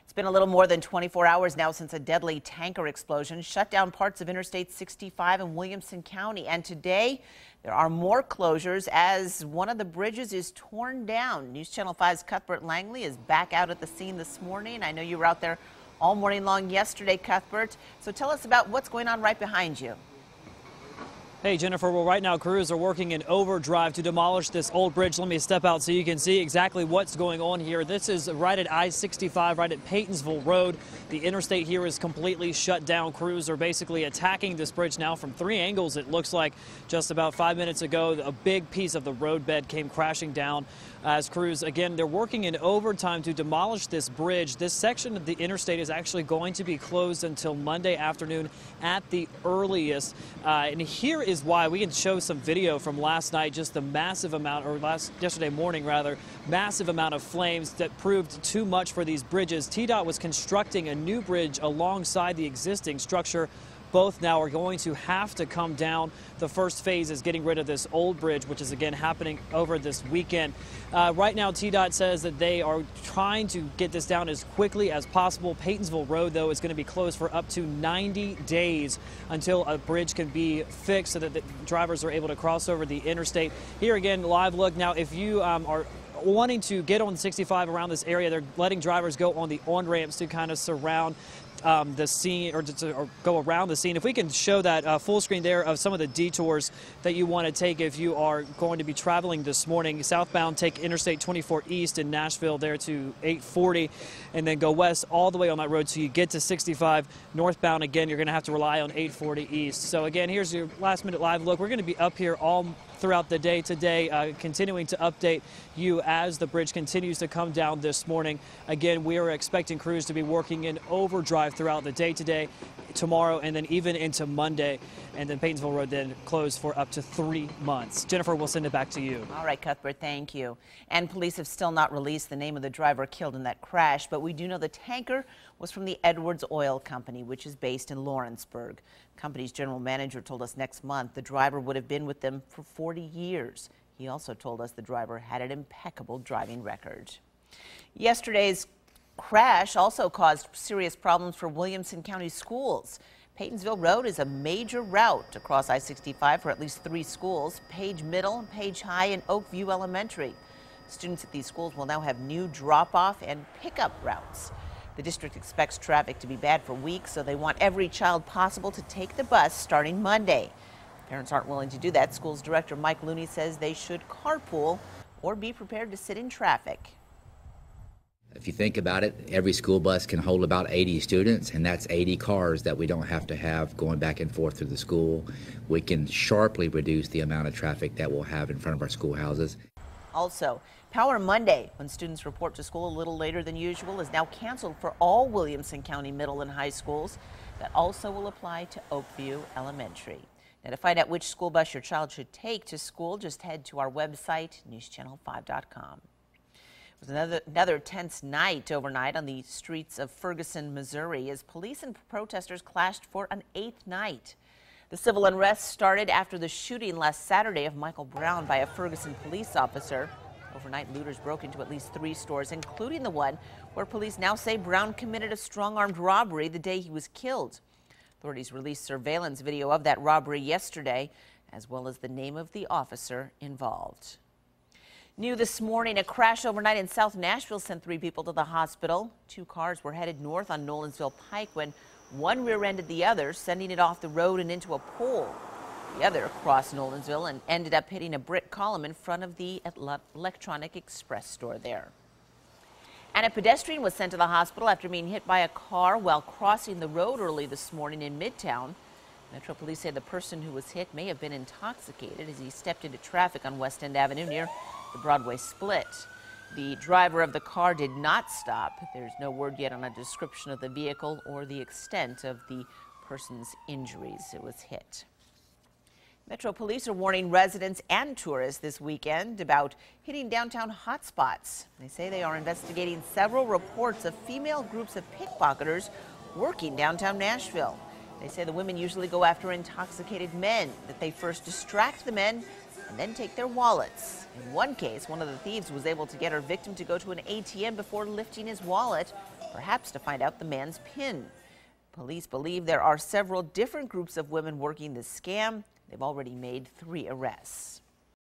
It's been a little more than 24 hours now since a deadly tanker explosion shut down parts of Interstate 65 in Williamson County. And today, there are more closures as one of the bridges is torn down. News Channel 5's Cuthbert Langley is back out at the scene this morning. I know you were out there all morning long yesterday, Cuthbert. So tell us about what's going on right behind you. Hey, Jennifer, well, right now crews are working in overdrive to demolish this old bridge. Let me step out so you can see exactly what's going on here. This is right at I-65, right at Paytonsville Road. The interstate here is completely shut down. Crews are basically attacking this bridge now from three angles. It looks like just about 5 minutes ago, a big piece of the roadbed came crashing down as crews, again, they're working in overtime to demolish this bridge. This section of the interstate is actually going to be closed until Monday afternoon at the earliest. And here is why. We can show some video from last night, just the massive amount, or yesterday morning rather, massive amount of flames that proved too much for these bridges. TDOT was constructing a new bridge alongside the existing structure. Both now are going to have to come down. The first phase is getting rid of this old bridge, which is again happening over this weekend. Right now, TDOT says that they are trying to get this down as quickly as possible. Paytonsville Road, though, is going to be closed for up to 90 days until a bridge can be fixed so that the drivers are able to cross over the interstate. Here again, live look. Now, if you are wanting to get on 65 around this area, they're letting drivers go on the on-ramps to kind of surround the scene or go around the scene. If we can show that full screen there of some of the detours that you want to take if you are going to be traveling this morning. Southbound, take Interstate 24 East in Nashville there to 840 and then go west all the way on that road so you get to 65. Northbound, again, you're going to have to rely on 840 East. So again, here's your last minute live look. We're going to be up here all throughout the day today, continuing to update you as the bridge continues to come down this morning. Again, we are expecting crews to be working in overdrive throughout the day today, tomorrow, and then even into Monday. And then Paytonsville Road then closed for up to 3 months. Jennifer, we'll send it back to you. All right, Cuthbert, thank you. And police have still not released the name of the driver killed in that crash, but we do know the tanker was from the Edwards Oil Company, which is based in Lawrenceburg. The company's general manager told us next month the driver would have been with them for 40 years. He also told us the driver had an impeccable driving record. Yesterday's crash also caused serious problems for Williamson County schools. Paytonsville Road is a major route across I-65 for at least 3 schools, Page Middle, Page High, and Oakview Elementary. Students at these schools will now have new drop-off and pickup routes. The district expects traffic to be bad for weeks, so they want every child possible to take the bus starting Monday. Parents aren't willing to do that. Schools Director Mike Looney says they should carpool or be prepared to sit in traffic. If you think about it, every school bus can hold about 80 students, and that's 80 cars that we don't have to have going back and forth through the school. We can sharply reduce the amount of traffic that we'll have in front of our schoolhouses. Also, Power Monday, when students report to school a little later than usual, is now canceled for all Williamson County middle and high schools. That also will apply to Oakview Elementary. Now, to find out which school bus your child should take to school, just head to our website, newschannel5.com. It was another tense night overnight on the streets of Ferguson, Missouri, as police and protesters clashed for an 8th night. The civil unrest started after the shooting last Saturday of Michael Brown by a Ferguson police officer. Overnight, looters broke into at least 3 stores, including the one where police now say Brown committed a strong-armed robbery the day he was killed. Authorities released surveillance video of that robbery yesterday, as well as the name of the officer involved. New this morning, a crash overnight in South Nashville sent 3 people to the hospital. 2 cars were headed north on Nolensville Pike when one rear-ended the other, sending it off the road and into a pole. The other crossed Nolensville and ended up hitting a brick column in front of the Electronic Express store there. And a pedestrian was sent to the hospital after being hit by a car while crossing the road early this morning in Midtown. Metro Police say the person who was hit may have been intoxicated as he stepped into traffic on West End Avenue near the Broadway split. The driver of the car did not stop. There's no word yet on a description of the vehicle or the extent of the person's injuries. It was hit. Metro Police are warning residents and tourists this weekend about hitting downtown hotspots. They say they are investigating several reports of female groups of pickpocketers working downtown Nashville. They say the women usually go after intoxicated men, that they first distract the men and then take their wallets. In one case, one of the thieves was able to get her victim to go to an ATM before lifting his wallet, perhaps to find out the man's PIN. Police believe there are several different groups of women working this scam. They've already made 3 arrests.